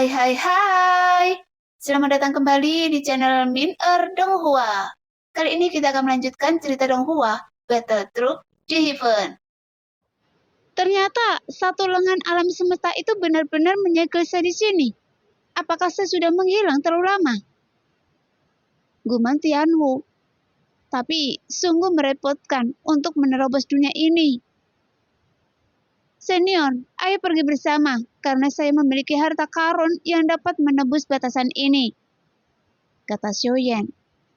Hai hai hai. Selamat datang kembali di channel Min Donghua. Kali ini kita akan melanjutkan cerita Donghua, Battle Troop di Heaven. Ternyata satu lengan alam semesta itu benar-benar menyegel saya di sini. Apakah saya sudah menghilang terlalu lama? Gumam Tianwu. Tapi sungguh merepotkan untuk menerobos dunia ini. Senior, ayo pergi bersama, karena saya memiliki harta karun yang dapat menebus batasan ini, kata Xiaoyan.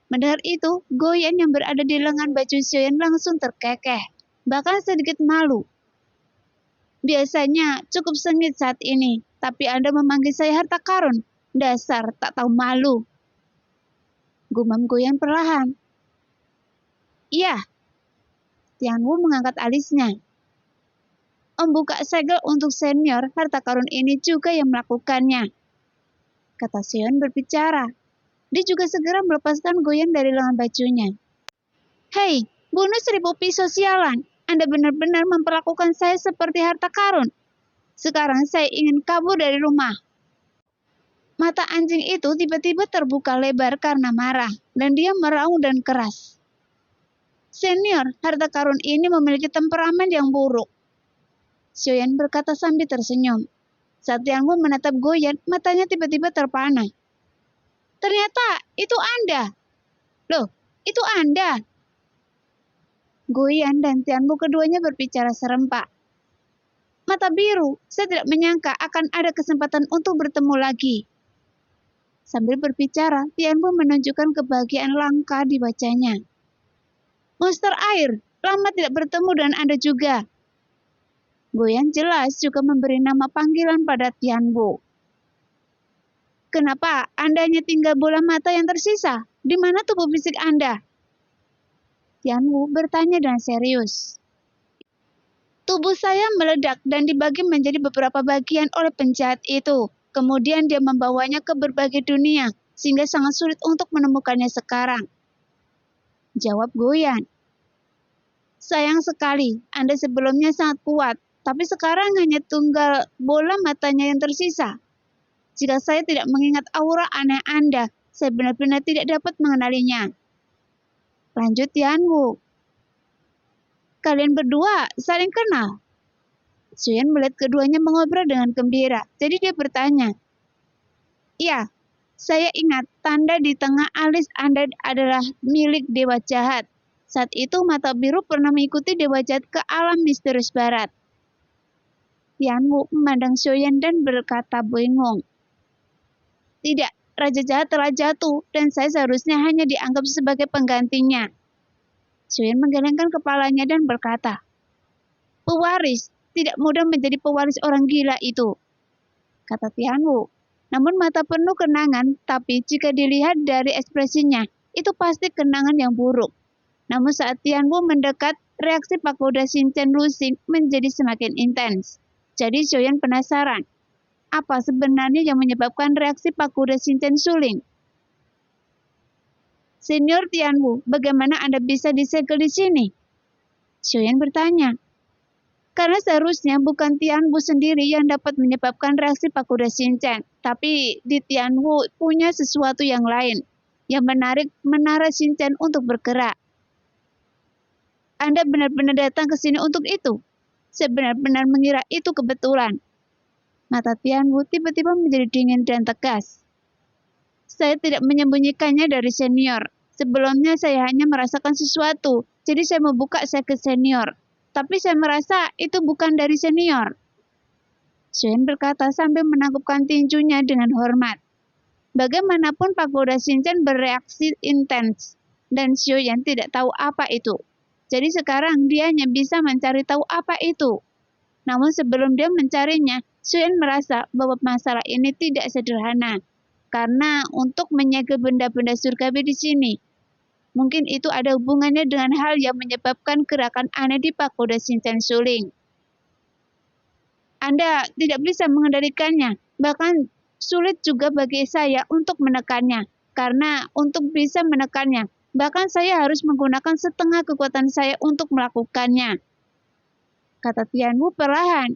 Mendengar itu, Goyan yang berada di lengan baju Xiaoyan langsung terkekeh, bahkan sedikit malu. Biasanya cukup sengit saat ini, tapi Anda memanggil saya harta karun, dasar tak tahu malu. Gumam Goyan perlahan. Iya, Tianwu mengangkat alisnya. Membuka segel untuk senior, harta karun ini juga yang melakukannya, kata Xiaoyan berbicara. Dia juga segera melepaskan Goyan dari lengan bajunya. Hei, bunuh 1000 pisau sialan. Anda benar-benar memperlakukan saya seperti harta karun. Sekarang saya ingin kabur dari rumah. Mata anjing itu tiba-tiba terbuka lebar karena marah, dan dia meraung dan keras. Senior, harta karun ini memiliki temperamen yang buruk, Xiaoyan berkata sambil tersenyum. Saat Tianwu menatap Goyan, matanya tiba-tiba terpana. Ternyata itu Anda. Loh, itu Anda. Goyan dan Tianwu keduanya berbicara serempak. Mata biru, saya tidak menyangka akan ada kesempatan untuk bertemu lagi. Sambil berbicara, Tianwu menunjukkan kebahagiaan langka di wajahnya. Monster air, lama tidak bertemu dengan Anda juga. Goyan jelas juga memberi nama panggilan pada Tianwu. Kenapa Anda hanya tinggal bola mata yang tersisa? Di mana tubuh fisik Anda? Tianwu bertanya dengan serius. Tubuh saya meledak dan dibagi menjadi beberapa bagian oleh penjahat itu. Kemudian dia membawanya ke berbagai dunia, sehingga sangat sulit untuk menemukannya sekarang, jawab Goyan. Sayang sekali, Anda sebelumnya sangat kuat, tapi sekarang hanya tunggal bola matanya yang tersisa. Jika saya tidak mengingat aura aneh Anda, saya benar-benar tidak dapat mengenalinya, lanjut Tianwu. Kalian berdua saling kenal. Xiaoyan melihat keduanya mengobrol dengan gembira, jadi dia bertanya. Ya, saya ingat tanda di tengah alis Anda adalah milik Dewa Jahat. Saat itu mata biru pernah mengikuti Dewa Jahat ke alam misterius barat. Tianwu memandang Xiaoyan dan berkata bingung. Tidak, Raja Jahat telah jatuh dan saya seharusnya hanya dianggap sebagai penggantinya. Xiaoyan menggelengkan kepalanya dan berkata, pewaris, tidak mudah menjadi pewaris orang gila itu, kata Tianwu. Namun mata penuh kenangan, tapi jika dilihat dari ekspresinya, itu pasti kenangan yang buruk. Namun saat Tianwu mendekat, reaksi pagoda Shinchan Luxing menjadi semakin intens. Jadi Xiaoyan penasaran, apa sebenarnya yang menyebabkan reaksi pagoda Shinchan Luxing? Senior Tianwu, bagaimana Anda bisa disegel di sini? Xiaoyan bertanya. Karena seharusnya bukan Tianwu sendiri yang dapat menyebabkan reaksi pagoda Shinchan, tapi di Tianwu punya sesuatu yang lain, yang menarik menara Shinchan untuk bergerak. Anda benar-benar datang ke sini untuk itu? Saya benar-benar mengira itu kebetulan. Mata Tianwu tiba-tiba menjadi dingin dan tegas. Saya tidak menyembunyikannya dari senior. Sebelumnya saya hanya merasakan sesuatu, jadi saya membuka segel senior. Tapi saya merasa itu bukan dari senior, Xiaoyan berkata sambil menangkupkan tinjunya dengan hormat. Bagaimanapun pagoda Shinchan bereaksi intens, dan Xiaoyan tidak tahu apa itu. Jadi sekarang dia hanya bisa mencari tahu apa itu. Namun sebelum dia mencarinya, Xiaoyan merasa bahwa masalah ini tidak sederhana. Karena untuk menyegel benda-benda surgawi di sini, mungkin itu ada hubungannya dengan hal yang menyebabkan gerakan aneh di pagoda Shinchan Luxing. Anda tidak bisa mengendalikannya, bahkan sulit juga bagi saya untuk menekannya. Karena untuk bisa menekannya, bahkan saya harus menggunakan setengah kekuatan saya untuk melakukannya, kata Tianwu perlahan.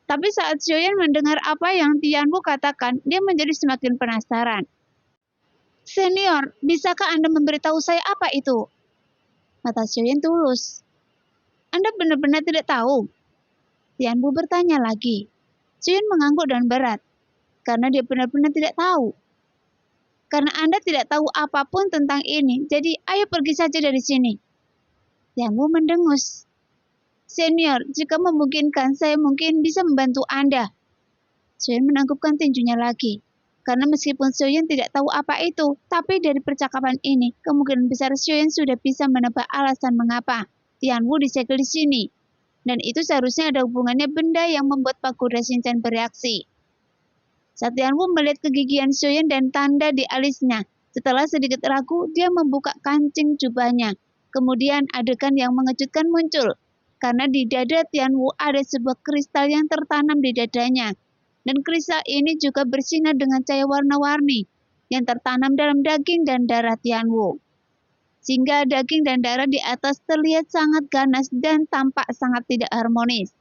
Tapi saat Xiaoyan mendengar apa yang Tianwu katakan, dia menjadi semakin penasaran. Senior, bisakah Anda memberitahu saya apa itu? Mata Xiaoyan tulus. Anda benar-benar tidak tahu? Tianwu bertanya lagi. Xiaoyan mengangguk dan berat, karena dia benar-benar tidak tahu. Karena Anda tidak tahu apapun tentang ini, jadi ayo pergi saja dari sini. Tianwu mendengus. Senior, jika memungkinkan, saya mungkin bisa membantu Anda. Xiaoyan menangkupkan tinjunya lagi. Karena meskipun Xiaoyan tidak tahu apa itu, tapi dari percakapan ini, kemungkinan besar Xiaoyan sudah bisa menebak alasan mengapa Tianwu disegel di sini. Dan itu seharusnya ada hubungannya benda yang membuat pagoda Shinchan bereaksi. Saat Tianwu melihat kegigihan Xiaoyan dan tanda di alisnya, setelah sedikit ragu, dia membuka kancing jubahnya. Kemudian adegan yang mengejutkan muncul. Karena di dada Tianwu ada sebuah kristal yang tertanam di dadanya. Dan kristal ini juga bersinar dengan cahaya warna-warni yang tertanam dalam daging dan darah Tianwu. Sehingga daging dan darah di atas terlihat sangat ganas dan tampak sangat tidak harmonis.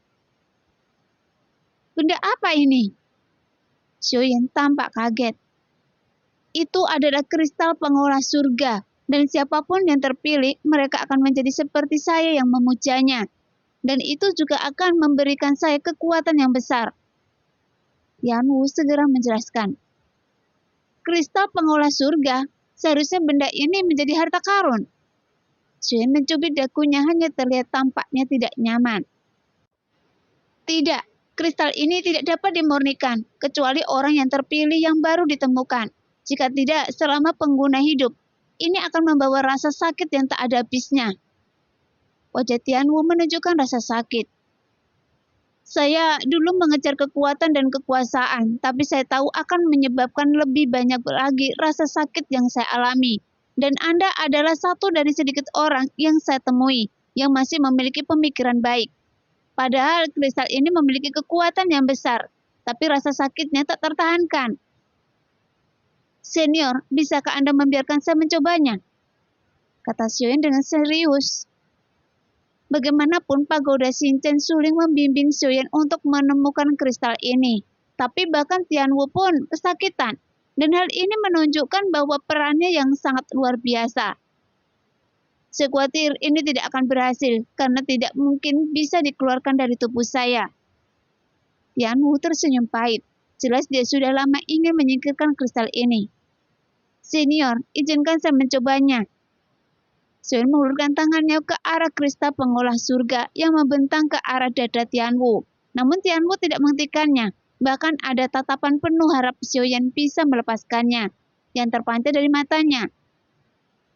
Benda apa ini? Xiaoyan tampak kaget. Itu adalah kristal pengolah surga, dan siapapun yang terpilih, mereka akan menjadi seperti saya yang memujanya. Dan itu juga akan memberikan saya kekuatan yang besar. Tianwu segera menjelaskan. Kristal pengolah surga, seharusnya benda ini menjadi harta karun. Xiaoyan mencubit dagunya, hanya terlihat tampaknya tidak nyaman. Tidak, kristal ini tidak dapat dimurnikan, kecuali orang yang terpilih yang baru ditemukan. Jika tidak, selama pengguna hidup, ini akan membawa rasa sakit yang tak ada habisnya. Wajah Tianwu menunjukkan rasa sakit. Saya dulu mengejar kekuatan dan kekuasaan, tapi saya tahu akan menyebabkan lebih banyak lagi rasa sakit yang saya alami. Dan Anda adalah satu dari sedikit orang yang saya temui, yang masih memiliki pemikiran baik. Padahal kristal ini memiliki kekuatan yang besar, tapi rasa sakitnya tak tertahankan. Senior, bisakah Anda membiarkan saya mencobanya? Kata Xiaoyan dengan serius. Bagaimanapun pagoda Shinchan suling membimbing Xiaoyan untuk menemukan kristal ini. Tapi bahkan Tianwu pun kesakitan. Dan hal ini menunjukkan bahwa perannya yang sangat luar biasa. Saya khawatir ini tidak akan berhasil karena tidak mungkin bisa dikeluarkan dari tubuh saya. Tianwu tersenyum pahit. Jelas dia sudah lama ingin menyingkirkan kristal ini. Senior, izinkan saya mencobanya. Xiaoyan mengulurkan tangannya ke arah kristal pengolah surga yang membentang ke arah dada Tianwu. Namun Tianwu tidak menghentikannya. Bahkan ada tatapan penuh harap Xiaoyan bisa melepaskannya, yang terpancar dari matanya.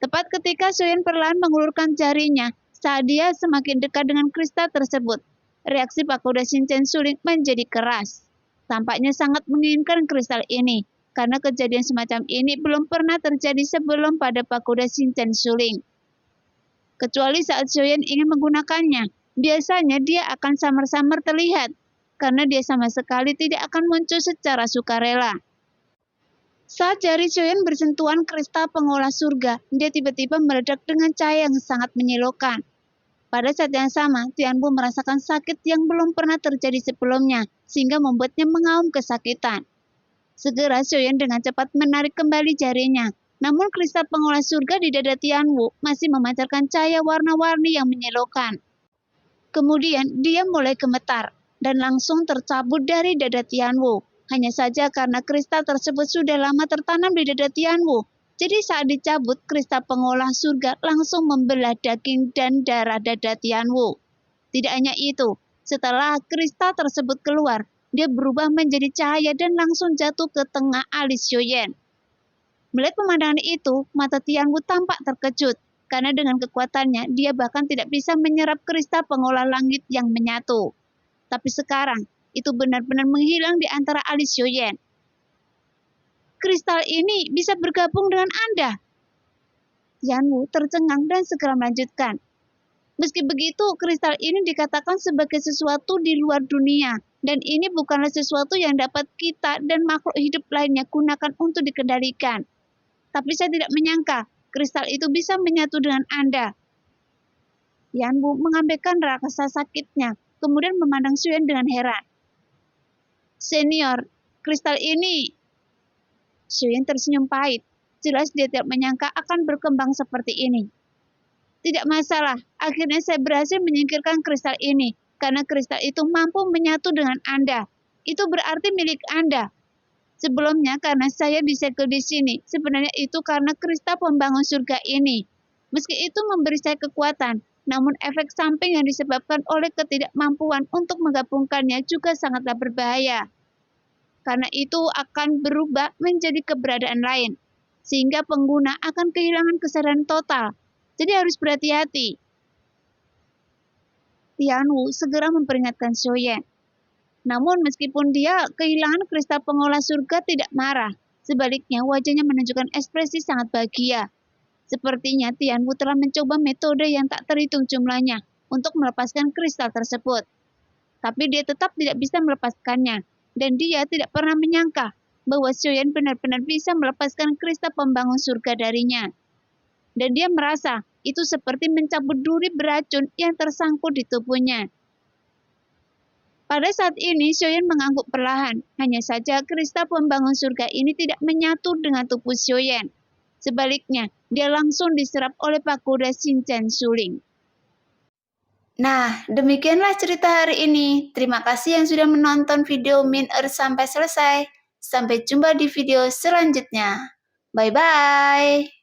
Tepat ketika Xiaoyan perlahan mengulurkan jarinya, saat dia semakin dekat dengan kristal tersebut, reaksi pagoda Shinchan suling menjadi keras. Tampaknya sangat menginginkan kristal ini, karena kejadian semacam ini belum pernah terjadi sebelum pada pagoda Shinchan suling. Kecuali saat Xiaoyan ingin menggunakannya, biasanya dia akan samar-samar terlihat, karena dia sama sekali tidak akan muncul secara sukarela. Saat jari Xiaoyan bersentuhan kristal pengolah surga, dia tiba-tiba meledak dengan cahaya yang sangat menyilaukan. Pada saat yang sama, Tianwu merasakan sakit yang belum pernah terjadi sebelumnya, sehingga membuatnya mengaum kesakitan. Segera Xiaoyan dengan cepat menarik kembali jarinya. Namun kristal pengolah surga di dada Tianwu masih memancarkan cahaya warna-warni yang menyilaukan. Kemudian dia mulai gemetar dan langsung tercabut dari dada Tianwu. Hanya saja karena kristal tersebut sudah lama tertanam di dada Tianwu. Jadi saat dicabut, kristal pengolah surga langsung membelah daging dan darah dada Tianwu. Tidak hanya itu, setelah kristal tersebut keluar, dia berubah menjadi cahaya dan langsung jatuh ke tengah alis Xiaoyan. Melihat pemandangan itu, mata Tianwu tampak terkejut, karena dengan kekuatannya, dia bahkan tidak bisa menyerap kristal pengolah langit yang menyatu. Tapi sekarang, itu benar-benar menghilang di antara alis Xiaoyan. Kristal ini bisa bergabung dengan Anda. Tianwu tercengang dan segera melanjutkan. Meski begitu, kristal ini dikatakan sebagai sesuatu di luar dunia, dan ini bukanlah sesuatu yang dapat kita dan makhluk hidup lainnya gunakan untuk dikendalikan. Tapi saya tidak menyangka kristal itu bisa menyatu dengan Anda. Tianwu mengabaikan rasa sakitnya, kemudian memandang Xiaoyan dengan heran. Senior, kristal ini. Xiaoyan tersenyum pahit. Jelas dia tidak menyangka akan berkembang seperti ini. Tidak masalah, akhirnya saya berhasil menyingkirkan kristal ini. Karena kristal itu mampu menyatu dengan Anda. Itu berarti milik Anda. Sebelumnya karena saya bisa di sini, sebenarnya itu karena kristal pembangun surga ini. Meski itu memberi saya kekuatan, namun efek samping yang disebabkan oleh ketidakmampuan untuk menggabungkannya juga sangatlah berbahaya. Karena itu akan berubah menjadi keberadaan lain, sehingga pengguna akan kehilangan kesadaran total. Jadi harus berhati-hati. Tianwu segera memperingatkan Xiaoyan. Namun meskipun dia kehilangan kristal pengolah surga tidak marah. Sebaliknya wajahnya menunjukkan ekspresi sangat bahagia. Sepertinya Tianwu telah mencoba metode yang tak terhitung jumlahnya untuk melepaskan kristal tersebut. Tapi dia tetap tidak bisa melepaskannya. Dan dia tidak pernah menyangka bahwa Xiaoyan benar-benar bisa melepaskan kristal pembangun surga darinya. Dan dia merasa itu seperti mencabut duri beracun yang tersangkut di tubuhnya. Pada saat ini, Xiaoyan mengangguk perlahan. Hanya saja kristal pembangun surga ini tidak menyatu dengan tubuh Xiaoyan. Sebaliknya, dia langsung diserap oleh pagoda Xinjiang Suling. Nah, demikianlah cerita hari ini. Terima kasih yang sudah menonton video Min Earth sampai selesai. Sampai jumpa di video selanjutnya. Bye-bye.